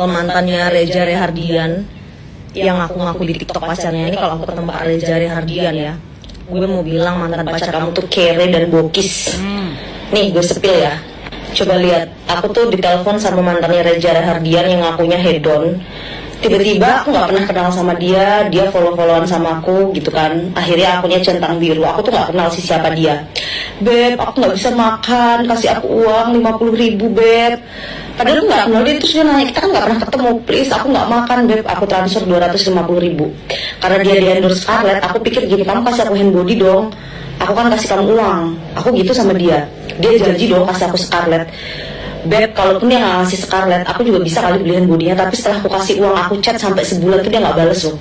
mantannya Reza Rehardian yang aku ngaku di TikTok pacarnya ini. Kalau aku ketemu Pak Reza Rehardian ya, gue mau bilang mantan pacar kamu tuh kere dan bokis. Nih gue sepil ya, coba lihat. Aku tuh ditelepon sama mantannya Reza Rehardian yang ngakunya hedon. Tiba-tiba aku nggak pernah kenal sama dia follow-followan sama aku gitu kan. Akhirnya akunnya centang biru. Aku tuh nggak kenal sih siapa dia. Beb, aku nggak bisa makan, kasih aku uang 50.000 beb. Padahal aku nggak kenal dia. Terus dia nanya, kita kan nggak pernah ketemu, please aku nggak makan beb. Aku transfer 250.000 karena dia di endorse Scarlett. Aku pikir gini, kamu kasih aku handbody dong, aku kan kasih kamu uang. Aku gitu sama dia. Dia janji dong kasih aku Scarlett. Beb, kalaupun dia nggak ngasih Scarlett, aku juga bisa kali beliin bodinya. Tapi setelah aku kasih uang, aku chat sampai sebulan tuh dia nggak bales loh.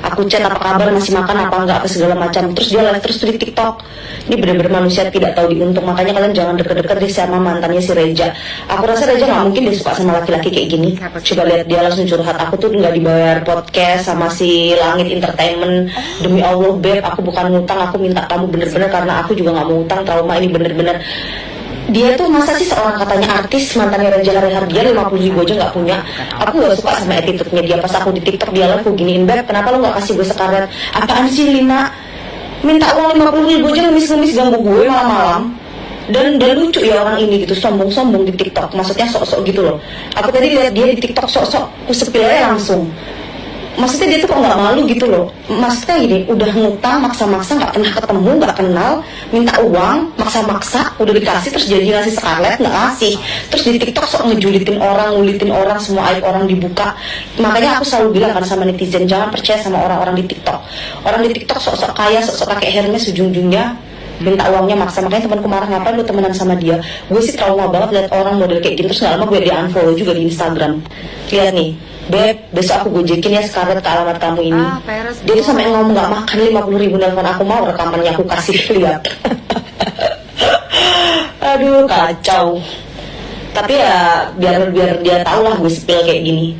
Aku chat apa kabar, masih makan apa enggak, apa segala macam. Terus dia live terus tuh di TikTok. Ini bener-bener manusia tidak tahu diuntung. Makanya kalian jangan deket-deket deh sama mantannya si Reza. Aku rasa Reza nggak mungkin dia suka sama laki-laki kayak gini. Coba lihat dia langsung curhat. Aku tuh nggak dibayar podcast sama si Langit Entertainment. Demi Allah beb, aku bukan ngutang, aku minta kamu bener-bener karena aku juga nggak mau utang. Trauma ini bener-bener. Dia tuh masa sih seorang katanya artis, mantannya Reza Rehardian 50.000 aja nggak punya. Aku nggak suka sama attitude-nya dia. Pas aku di TikTok dia live, aku giniin, beb kenapa lo nggak kasih gue Scarlett? Apaan sih Lina, minta uang 50.000 aja ngemis-ngemis ganggu gue malam-malam. Dan lucu ya orang ini gitu, sombong-sombong di TikTok. Maksudnya sok-sok gitu loh. Aku tadi lihat dia di TikTok sok-sok, aku sepilnya langsung. Maksudnya dia tuh kok nggak malu gitu loh. Maksudnya gini, udah ngutang maksa-maksa, nggak pernah ketemu, nggak kenal, minta uang maksa-maksa, udah dikasih terus janji ngasih Scarlett nggak ngasih. Terus di TikTok sok ngejulitin orang, ngulitin orang, semua aib orang dibuka. Makanya aku selalu bilang kan sama netizen, jangan percaya sama orang-orang di TikTok. Orang di TikTok sok-sok kaya, sok-sok pakai Hermes ujung-ujungnya minta uangnya maksa. Makanya temanku marah, ngapain lu temenan sama dia. Gue sih trauma banget lihat orang model kayak gitu. Terus nggak lama gue di unfollow juga di Instagram. Lihat nih, beb, besok aku gojekin ya Scarlett ke alamat kamu ini. Dia tuh sampai ngomong nggak makan 50.000 nelfon aku, mau rekamannya aku kasih lihat. Aduh kacau. Tapi ya biar dia tahu lah gue spill kayak gini.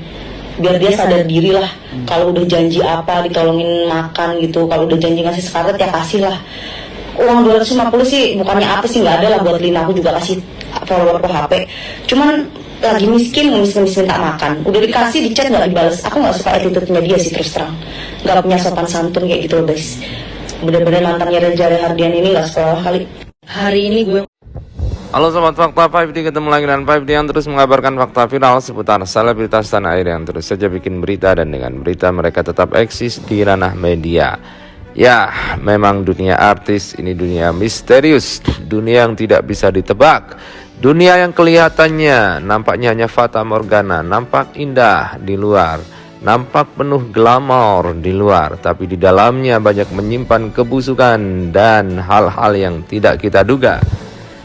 Biar dia sadar diri lah. Kalau udah janji apa ditolongin makan gitu. Kalau udah janji ngasih Scarlett ya kasih lah. Uang 250 sih bukannya apa sih, nggak ada lah buat Lina. Aku juga kasih follower ke HP. Cuman lagi miskin, ngemis-ngemis minta makan, udah dikasih di chat nggak dibales. Aku nggak suka attitude-nya dia sih, terus terang nggak punya sopan santun kayak gitu loh guys. Bener-bener mantannya Reza Rehardian ini nggak sekolah kali. Hari ini gue Halo Sobat Fakta 5D, ketemu lagi dengan 5D yang terus mengabarkan fakta viral seputar selebritas tanah air yang terus saja bikin berita, dan dengan berita mereka tetap eksis di ranah media. Ya, memang dunia artis ini dunia misterius, dunia yang tidak bisa ditebak. Dunia yang kelihatannya nampaknya hanya fata morgana, nampak indah di luar, nampak penuh glamor di luar, tapi di dalamnya banyak menyimpan kebusukan dan hal-hal yang tidak kita duga.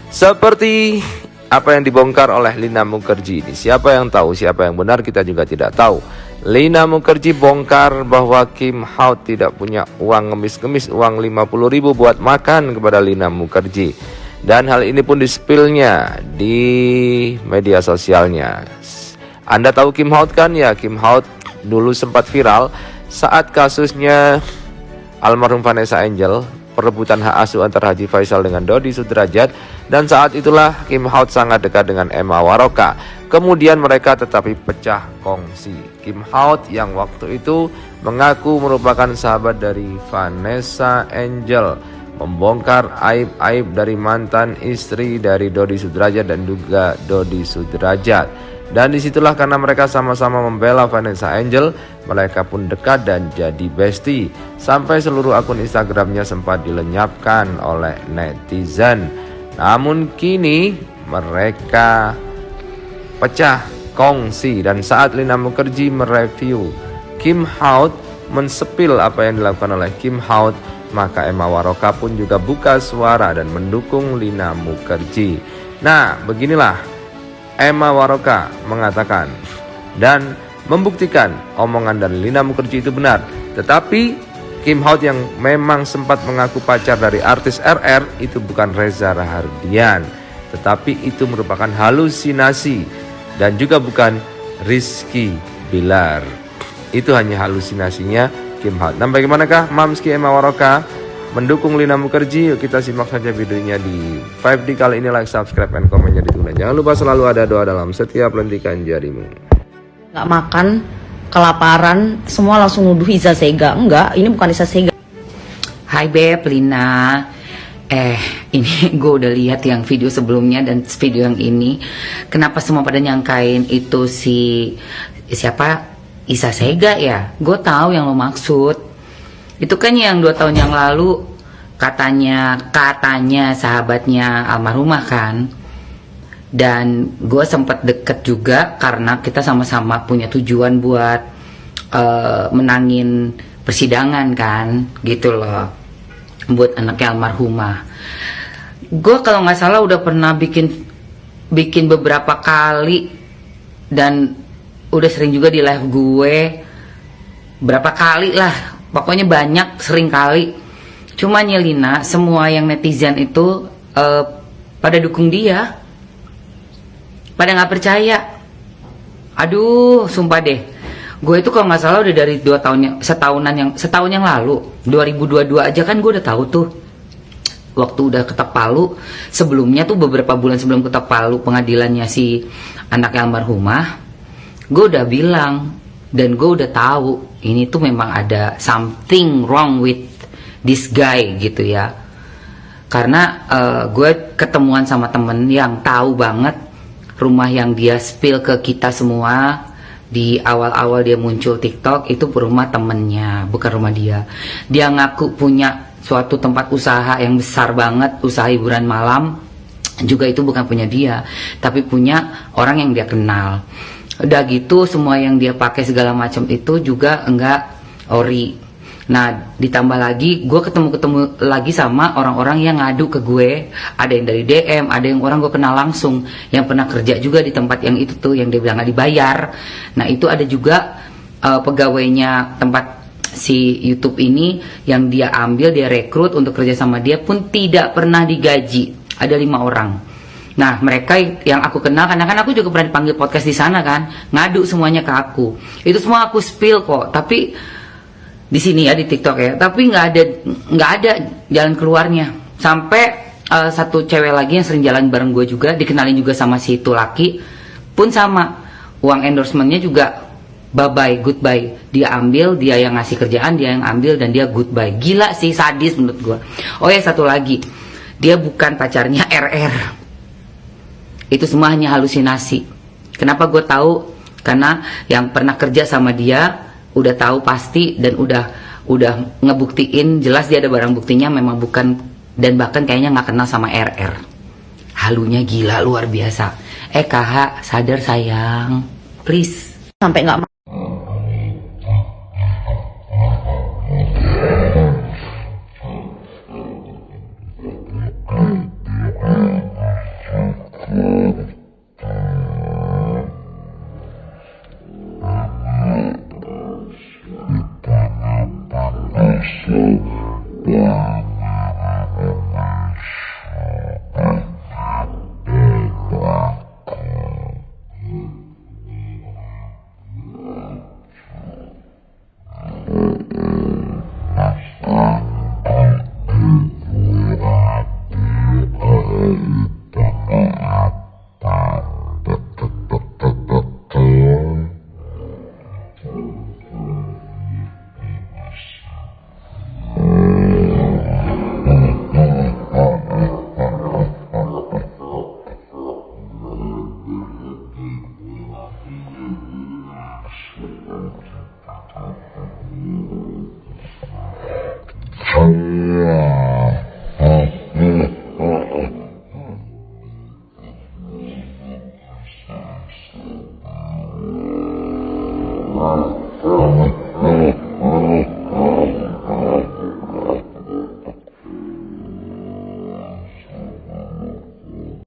Seperti apa yang dibongkar oleh Lina Mukherjee ini. Siapa yang tahu, siapa yang benar kita juga tidak tahu. Lina Mukherjee bongkar bahwa Kim Hao tidak punya uang ngemis-ngemis, uang 50.000 buat makan kepada Lina Mukherjee. Dan hal ini pun di-spillnya di media sosialnya. Anda tahu Kim Hao kan ya? Kim Hao dulu sempat viral saat kasusnya almarhum Vanessa Angel, perebutan hak asuh antara Haji Faisal dengan Dodi Sudrajat. Dan saat itulah Kim Hao sangat dekat dengan Emma Waroka. Kemudian mereka tetapi pecah kongsi. Kim Hao yang waktu itu mengaku merupakan sahabat dari Vanessa Angel, membongkar aib-aib dari mantan istri dari Dodi Sudrajat dan juga Dodi Sudrajat. Dan disitulah karena mereka sama-sama membela Vanessa Angel, mereka pun dekat dan jadi bestie. Sampai seluruh akun Instagramnya sempat dilenyapkan oleh netizen. Namun kini mereka pecah kongsi, dan saat Lina Mukherjee mereview Kim Hao, mensepil apa yang dilakukan oleh Kim Hao, maka Emma Waroka pun juga buka suara dan mendukung Lina Mukherjee. Nah, beginilah Emma Waroka mengatakan dan membuktikan omongan dari Lina Mukherjee itu benar. Tetapi Kim Hao yang memang sempat mengaku pacar dari artis RR itu bukan Reza Rehardian, tetapi itu merupakan halusinasi dan juga bukan Rizky Bilar. Itu hanya halusinasinya Kim Hao. Nah, bagaimanakah Mamski Emma Waroka mendukung Lina Mukherjee? Yuk kita simak saja videonya di 5D kali ini. Like, subscribe, dan komennya ditunggu. Jangan lupa selalu ada doa dalam setiap lentikan jarimu. nggak makan, kelaparan, semua langsung nuduh Iza Sega. Enggak, ini bukan Iza Sega. Hai Beb, Lina. Ini gue udah lihat yang video sebelumnya dan video yang ini. Kenapa semua pada nyangkain itu siapa? Iza Sega ya? Gue tahu yang lo maksud. Itu kan yang 2 tahun yang lalu katanya sahabatnya almarhumah kan. Dan gue sempat deket juga karena kita sama-sama punya tujuan buat menangin persidangan kan, gitu loh, buat anaknya almarhumah. Gue kalau nggak salah udah pernah bikin beberapa kali dan udah sering juga di live gue, berapa kali lah, pokoknya banyak, sering kali. Cuma Lina, semua yang netizen itu pada dukung dia, pada nggak percaya. Aduh, sumpah deh. Gue itu kalau nggak salah udah dari 2 tahun setahun yang lalu, 2022 aja kan gue udah tahu tuh. Waktu udah ketok palu, sebelumnya tuh beberapa bulan sebelum ketok palu pengadilannya si anaknya almarhumah, gue udah bilang dan gue udah tahu ini tuh memang ada something wrong with this guy gitu ya. Karena gue ketemuan sama temen yang tahu banget rumah yang dia spill ke kita semua di awal-awal dia muncul TikTok itu rumah temennya, bukan rumah dia. Dia ngaku punya suatu tempat usaha yang besar banget, usaha hiburan malam, juga itu bukan punya dia, tapi punya orang yang dia kenal. Udah gitu semua yang dia pakai segala macam itu juga enggak ori. Nah, ditambah lagi gue ketemu lagi sama orang-orang yang ngadu ke gue. Ada yang dari DM, ada yang orang gue kenal langsung, yang pernah kerja juga di tempat yang itu tuh, yang dia bilang gak dibayar. Nah, itu ada juga pegawainya tempat si YouTube ini yang dia ambil, dia rekrut untuk kerja sama dia pun tidak pernah digaji. Ada 5 orang. Nah, mereka yang aku kenal, karena kan aku juga pernah dipanggil podcast di sana kan, ngadu semuanya ke aku. Itu semua aku spill kok, tapi di sini ya, di TikTok ya, tapi nggak ada jalan keluarnya. Sampai satu cewek lagi yang sering jalan bareng gue juga, dikenalin juga sama si itu laki, pun sama, uang endorsementnya juga bye-bye, goodbye. Dia ambil, dia yang ngasih kerjaan, dia yang ambil, dan dia goodbye. Gila sih, sadis menurut gue. Oh ya, satu lagi, dia bukan pacarnya RR. Itu semua hanya halusinasi. Kenapa gue tahu? Karena yang pernah kerja sama dia udah tahu pasti dan udah ngebuktiin jelas dia ada barang buktinya memang bukan, dan bahkan kayaknya nggak kenal sama RR. Halunya gila luar biasa. KH sadar sayang, please. Sampai nggak Wow.